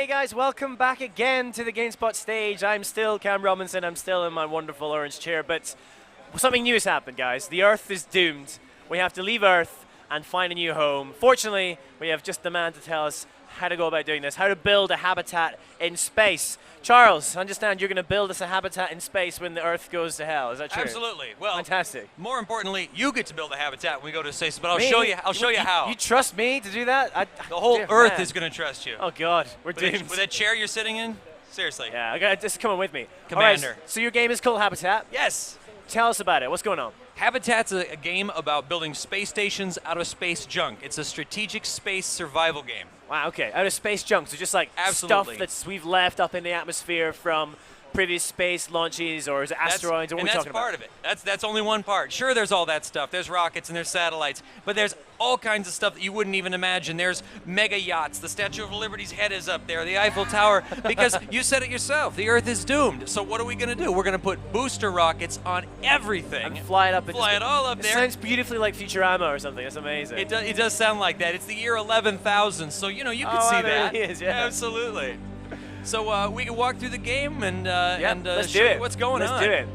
Hey guys, welcome back again to the GameSpot stage. I'm still Cam Robinson, I'm still in my wonderful orange chair, but something new has happened, guys. The Earth is doomed. We have to leave Earth and find a new home. Fortunately, we have just the man to tell us how to go about doing this, how to build a habitat in space. Charles, I understand you're going to build us a habitat in space when the Earth goes to hell. Is that true? Absolutely. Well, fantastic. More importantly, you get to build a habitat when we go to space, but I'll show you how. You trust me to do that? The whole Earth is going to trust you. Oh God, we're doomed. With that chair you're sitting in? Seriously. Yeah, okay, just come on with me. Commander. All right, so your game is called Habitat? Yes. Tell us about it. What's going on? Habitat's a game about building space stations out of space junk. It's a strategic space survival game. Wow, okay. Out of space junk, so just like stuff that we've left up in the atmosphere from previous space launches, or is it asteroids, or what are we talking about? And that's part of it. That's only one part. Sure, there's all that stuff. There's rockets and there's satellites, but there's all kinds of stuff that you wouldn't even imagine. There's mega yachts. The Statue of Liberty's head is up there. The Eiffel Tower, because you said it yourself, the Earth is doomed. So what are we going to do? We're going to put booster rockets on everything. And fly it up. Fly it all up there. It sounds beautifully like Futurama or something. It's amazing. It does sound like that. It's the year 11,000, so you can see that. It really is, yeah. Absolutely. So we can walk through the game and let's show you what's going on. Let's do it.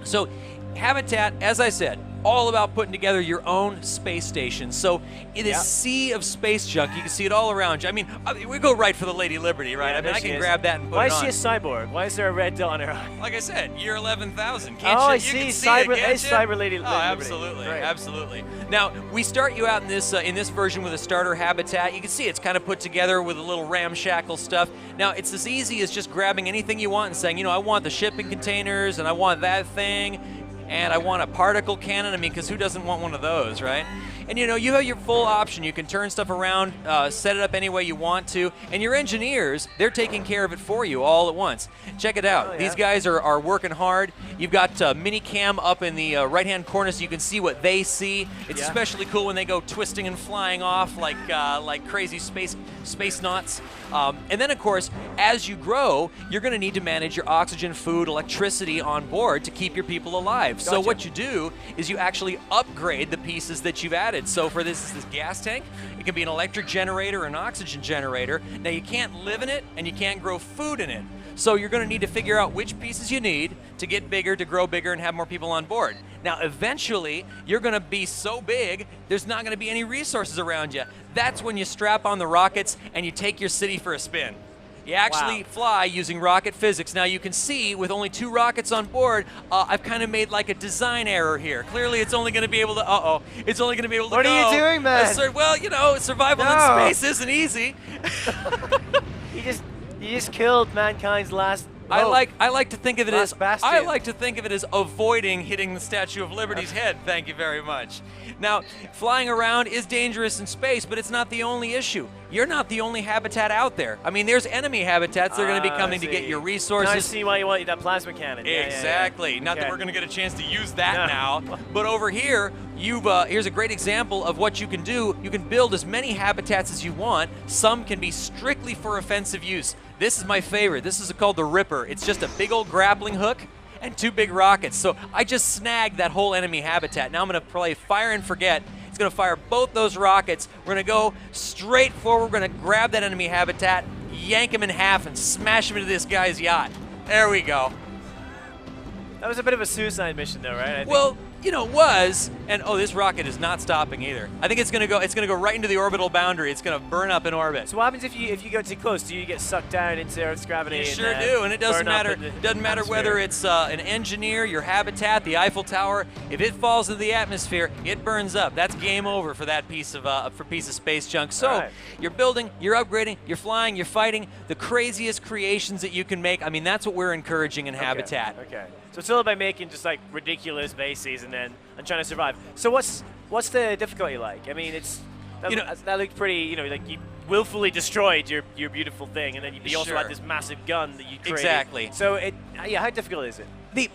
So Habitat, as I said, all about putting together your own space station. So in this sea of space junk, you can see it all around you. I mean, we go right for the Lady Liberty, right? Yeah, I mean, I can grab that and put Why it on. Why is she a cyborg? Why is there a red dot on her eye? Like I said, year 11,000. I you see. can see Cyber, it, can't it's you? Cyber Lady Liberty. Absolutely, right. absolutely. Now, we start you out in this version with a starter habitat. You can see it's kind of put together with a little ramshackle stuff. Now, it's as easy as just grabbing anything you want and saying, I want the shipping containers, and I want that thing, and I want a particle cannon. I mean, because who doesn't want one of those, right? And you have your full option. You can turn stuff around, set it up any way you want to, and your engineers, they're taking care of it for you all at once. Check it out. Oh, yeah. These guys are working hard. You've got mini cam up in the right-hand corner so you can see what they see. It's especially cool when they go twisting and flying off like crazy space knots. And then, of course, as you grow, you're going to need to manage your oxygen, food, electricity on board to keep your people alive. Gotcha. So what you do is you actually upgrade the pieces that you've added. So for this gas tank, it can be an electric generator or an oxygen generator. Now, you can't live in it and you can't grow food in it. So you're going to need to figure out which pieces you need to get bigger, to grow bigger, and have more people on board. Now, eventually, you're going to be so big, there's not going to be any resources around you. That's when you strap on the rockets and you take your city for a spin. You actually fly using rocket physics. Now, you can see with only 2 rockets on board, I've kind of made like a design error here. Clearly, it's only going to be able to, it's only going to be able to What go. are you doing, man? Well, survival in space isn't easy. You just killed mankind's last hope. I like to think of it as bastion. I like to think of it as avoiding hitting the Statue of Liberty's head. Thank you very much. Now, flying around is dangerous in space, but it's not the only issue. You're not the only habitat out there. I mean, there's enemy habitats that are going to be coming to get your resources. Now I see why you want that plasma cannon. Exactly. Not that we're going to get a chance to use that now. But over here, here's a great example of what you can do. You can build as many habitats as you want. Some can be strictly for offensive use. This is my favorite. This is called the Ripper. It's just a big old grappling hook and 2 big rockets. So I just snagged that whole enemy habitat. Now I'm going to play Fire and Forget. It's going to fire both those rockets. We're going to go straight forward. We're going to grab that enemy habitat, yank him in half, and smash him into this guy's yacht. There we go. That was a bit of a suicide mission, though, right? Well, it was, and this rocket is not stopping either. I think it's going to go right into the orbital boundary. It's going to burn up in orbit. So what happens if you go too close? Do you get sucked down into Earth's gravity? You sure do, and it doesn't matter. Doesn't matter whether it's an engineer, your habitat, the Eiffel Tower. If it falls into the atmosphere, it burns up. That's game over for that piece of space junk. So you're building, you're upgrading, you're flying, you're fighting the craziest creations that you can make. I mean, that's what we're encouraging in Habitat. Okay. So it's all about making just like ridiculous bases and trying to survive. So what's the difficulty like? I mean, that looked pretty. Like you willfully destroyed your beautiful thing, and then you also had this massive gun that you created. Exactly. So how difficult is it?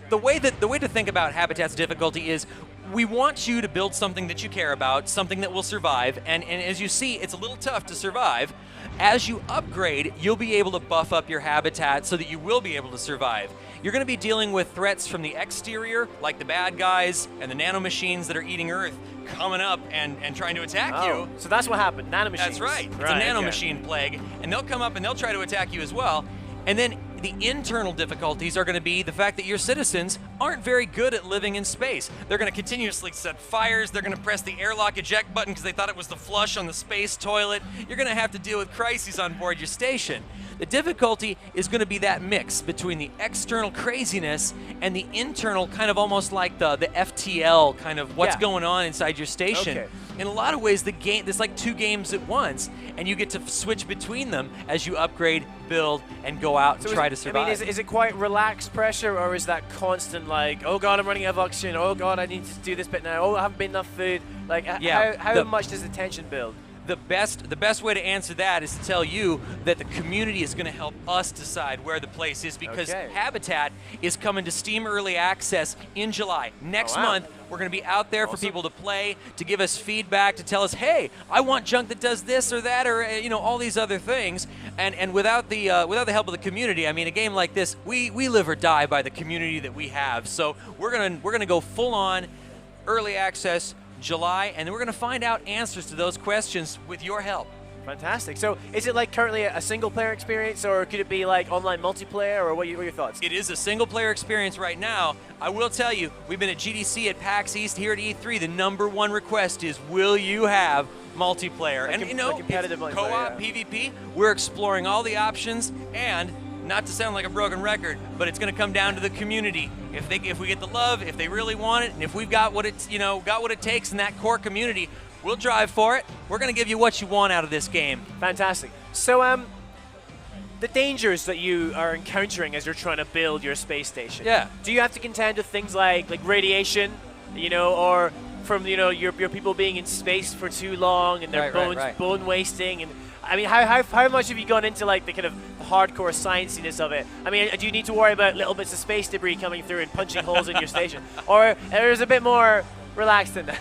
The way to think about Habitat's difficulty is we want you to build something that you care about, something that will survive, and as you see, it's a little tough to survive. As you upgrade, you'll be able to buff up your habitat so that you will be able to survive. You're going to be dealing with threats from the exterior, like the bad guys and the nanomachines that are eating Earth, coming up and trying to attack you. So that's what happened, nanomachines. That's right. It's a nanomachine plague, and they'll come up and they'll try to attack you as well. And then the internal difficulties are going to be the fact that your citizens aren't very good at living in space. They're going to continuously set fires. They're going to press the airlock eject button because they thought it was the flush on the space toilet. You're going to have to deal with crises on board your station. The difficulty is going to be that mix between the external craziness and the internal kind of almost like the FTL kind of what's going on inside your station. Okay. In a lot of ways, the game, there's like 2 games at once, and you get to switch between them as you upgrade, build, and go out and try to survive. I mean, is it quite relaxed pressure, or is that constant like, oh god, I'm running out of oxygen, oh god, I need to do this bit now, oh, I haven't been enough food? Like, how much does the tension build? The best way to answer that is to tell you that the community is going to help us decide where the place is, because Habitat is coming to Steam Early Access in July. Next month, we're going to be out there for people to play, to give us feedback, to tell us, hey, I want junk that does this or that, or all these other things. And without the help of the community, I mean, a game like this, we live or die by the community that we have. So we're gonna go full on early access July, and then we're going to find out answers to those questions with your help. Fantastic. So is it like currently a single player experience, or could it be like online multiplayer, or what are your thoughts? It is a single player experience right now. I will tell you, we've been at GDC, at PAX East, here at E3. The #1 request is, will you have multiplayer? And competitive co-op, PvP. We're exploring all the options, and not to sound like a broken record, but it's going to come down to the community. If we get the love, if they really want it, and if we've got what it takes in that core community, we'll drive for it. We're going to give you what you want out of this game. Fantastic. So, the dangers that you are encountering as you're trying to build your space station. Yeah. Do you have to contend with things like radiation, or from your people being in space for too long and their bone wasting, and I mean, how much have you gone into like the kind of hardcore scienciness of it? I mean, do you need to worry about little bits of space debris coming through and punching holes in your station, or is it a bit more relaxed than that?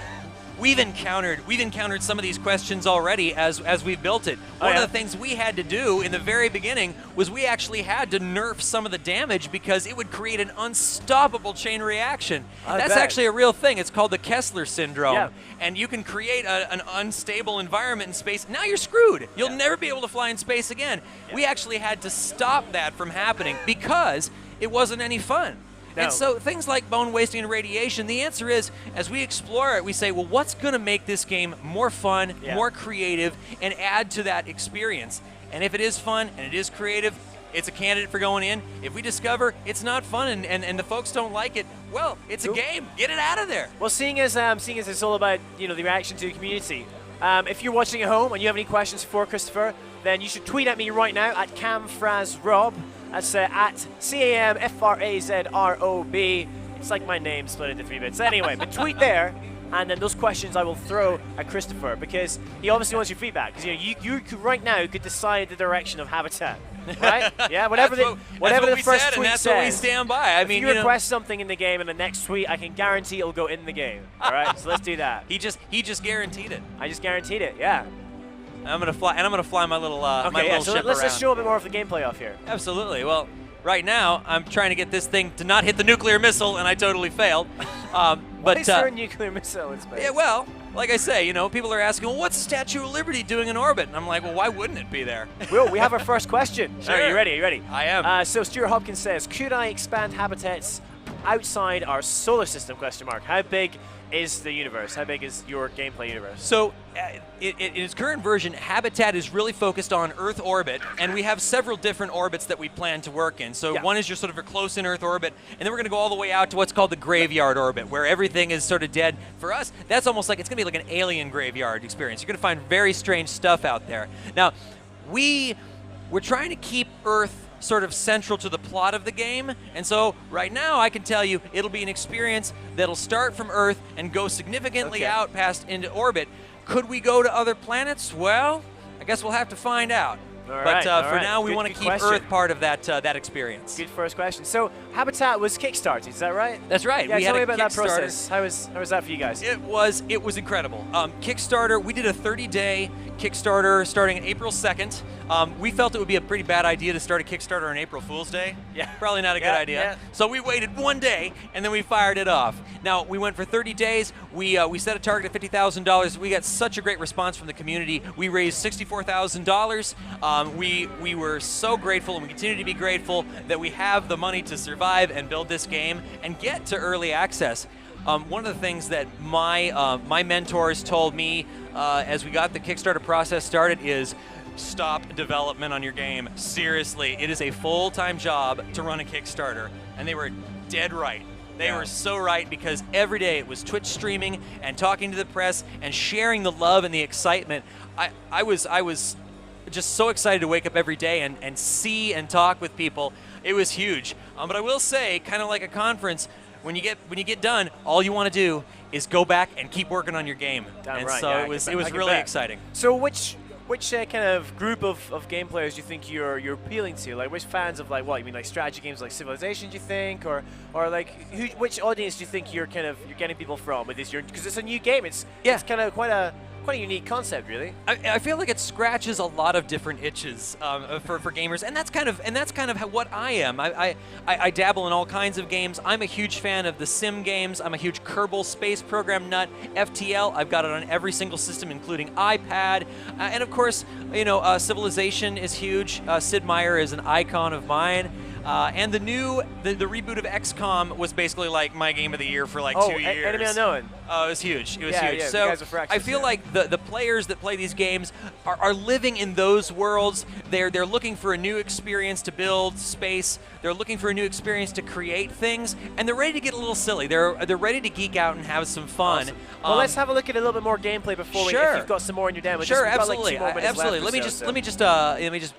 We've encountered some of these questions already as we've built it. One of the things we had to do in the very beginning was we actually had to nerf some of the damage because it would create an unstoppable chain reaction. That's actually a real thing. It's called the Kessler syndrome. Yeah. And you can create an unstable environment in space. Now you're screwed. You'll never be able to fly in space again. Yeah. We actually had to stop that from happening because it wasn't any fun. No. And so things like bone wasting and radiation, the answer is, as we explore it, we say, well, what's going to make this game more fun, more creative, and add to that experience? And if it is fun and it is creative, it's a candidate for going in. If we discover it's not fun and the folks don't like it, well, it's a game. Get it out of there. Well, seeing as it's all about the reaction to the community, if you're watching at home and you have any questions for Christopher, then you should tweet at me right now at CamFrazRob. That's at CamFrazRob. It's like my name split into 3 bits. Anyway, but tweet there, and then those questions I will throw at Christopher, because he obviously wants your feedback. Because you could right now could decide the direction of Habitat, right? Yeah, whatever the first tweet that's says. what we stand by. I mean, if you request something in the game in the next tweet, I can guarantee it'll go in the game. All right, so let's do that. He just guaranteed it. I just guaranteed it. Yeah. I'm gonna fly my little so ship let's around. just show a bit more of the gameplay off here. Absolutely. Well, right now I'm trying to get this thing to not hit the nuclear missile, and I totally failed. Why is there a nuclear missile in space? Yeah, well, like I say, people are asking, well, what's the Statue of Liberty doing in orbit? And I'm like, well, why wouldn't it be there? Will, we have our first question. Sure. Are you ready? Are you ready? I am. So Stuart Hopkins says, could I expand habitats outside our solar system? ? How big is the universe? How big is your gameplay universe? So, in its current version, Habitat is really focused on Earth orbit, and we have several different orbits that we plan to work in. So one is your sort of a close in Earth orbit, and then we're going to go all the way out to what's called the graveyard orbit, where everything is sort of dead. For us, that's almost like, it's going to be like an alien graveyard experience. You're going to find very strange stuff out there. Now, we're trying to keep Earth sort of central to the plot of the game, and so right now I can tell you it'll be an experience that'll start from Earth and go significantly out past into orbit. Could we go to other planets? Well, I guess we'll have to find out. But for now, we want to Good keep question. Earth part of that experience. Good first question. So Habitat was Kickstarted, is that right? That's right. Yeah, we tell had me a about that Kickstarter. process. How was that for you guys? It was incredible. Kickstarter, we did a 30-day Kickstarter starting on April 2nd. We felt it would be a pretty bad idea to start a Kickstarter on April Fool's Day. Yeah. Probably not a good idea. Yeah. So we waited 1 day and then we fired it off. Now we went for 30 days. We set a target of $50,000. We got such a great response from the community. We raised $64,000. We were so grateful, and we continue to be grateful that we have the money to survive and build this game and get to early access. One of the things that my mentors told me as we got the Kickstarter process started is stop development on your game. Seriously, it is a full-time job to run a Kickstarter, and they were dead right. They were so right, because every day it was Twitch streaming and talking to the press and sharing the love and the excitement. I was just so excited to wake up every day and see and talk with people. It was huge. But I will say, kind of like a conference, when you get done, all you want to do is go back and keep working on your game. Damn and right, so yeah, it was really exciting. So which kind of group of game players do you think you're appealing to? Like, which fans of, like, what you mean, like strategy games like Civilization, do you think, or like which audience do you think you're getting people from with this? Because it's a new game. It's kind of quite a unique concept, really. I feel like it scratches a lot of different itches for gamers, and that's kind of what I am. I dabble in all kinds of games. I'm a huge fan of the sim games. I'm a huge Kerbal Space Program nut. FTL, I've got it on every single system, including iPad, and of course, Civilization is huge. Sid Meier is an icon of mine. And the reboot of XCOM was basically like my game of the year for like 2 years. Enemy Unknown. It was huge. It was huge. Yeah, So guys are fractions, I feel like the players that play these games are living in those worlds. They're looking for a new experience to build space. They're looking for a new experience to create things, and they're ready to get a little silly. They're ready to geek out and have some fun. Awesome. Well, let's have a look at a little bit more gameplay before if you've got some more in your demo. Sure, we've got absolutely, like 2 more minutes absolutely. left Let me just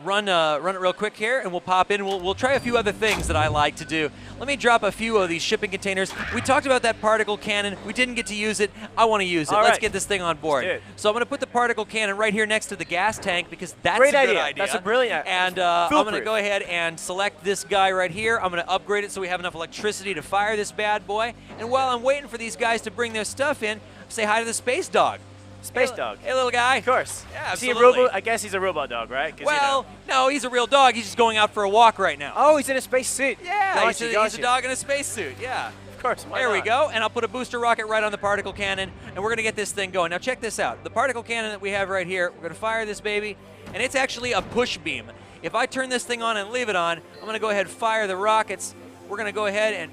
run it real quick here, and we'll pop in. We'll try a few other things that I like to do. Let me drop a few of these shipping containers. We talked about that particle cannon. We didn't get to use it. I want to use it. Let's get this thing on board. So I'm going to put the particle cannon right here next to the gas tank, because that's a good idea. That's a brilliant idea. And I'm going to go ahead and select this guy right here. I'm going to upgrade it so we have enough electricity to fire this bad boy. And while I'm waiting for these guys to bring their stuff in, say hi to the space dog. Space dog. Hey, little guy. Of course. Yeah, absolutely. absolutely. Is he a robot? I guess he's a robot dog, right? Well, no, he's a real dog. He's just going out for a walk right now. Oh, he's in a space suit. Yeah, he's a dog in a space suit. Yeah. Of course. There we go. And I'll put a booster rocket right on the particle cannon, and we're going to get this thing going. Now, check this out. The particle cannon that we have right here, we're going to fire this baby, and it's actually a push beam. If I turn this thing on and leave it on, I'm going to go ahead and fire the rockets. We're going to go ahead and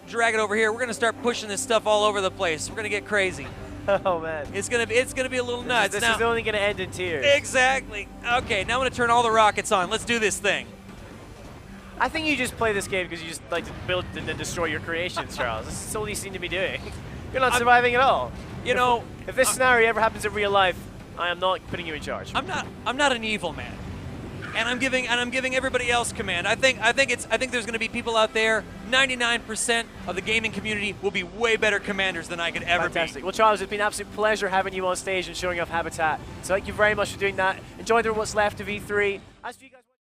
drag it over here. We're going to start pushing this stuff all over the place. We're going to get crazy. Oh man, it's gonna be a little nuts. This is only gonna end in tears. Exactly. Okay, now I'm gonna turn all the rockets on. Let's do this thing. I think you just play this game because you just like to build and then destroy your creations, Charles. This is all you seem to be doing. You're not surviving at all. If this scenario ever happens in real life, I am not putting you in charge. I'm not an evil man. And I'm giving everybody else command. I think there's going to be people out there. 99% of the gaming community will be way better commanders than I could ever Fantastic. be. Well, Charles, it's been an absolute pleasure having you on stage and showing off Habitat. So thank you very much for doing that. Enjoy what's left of E3. As for you guys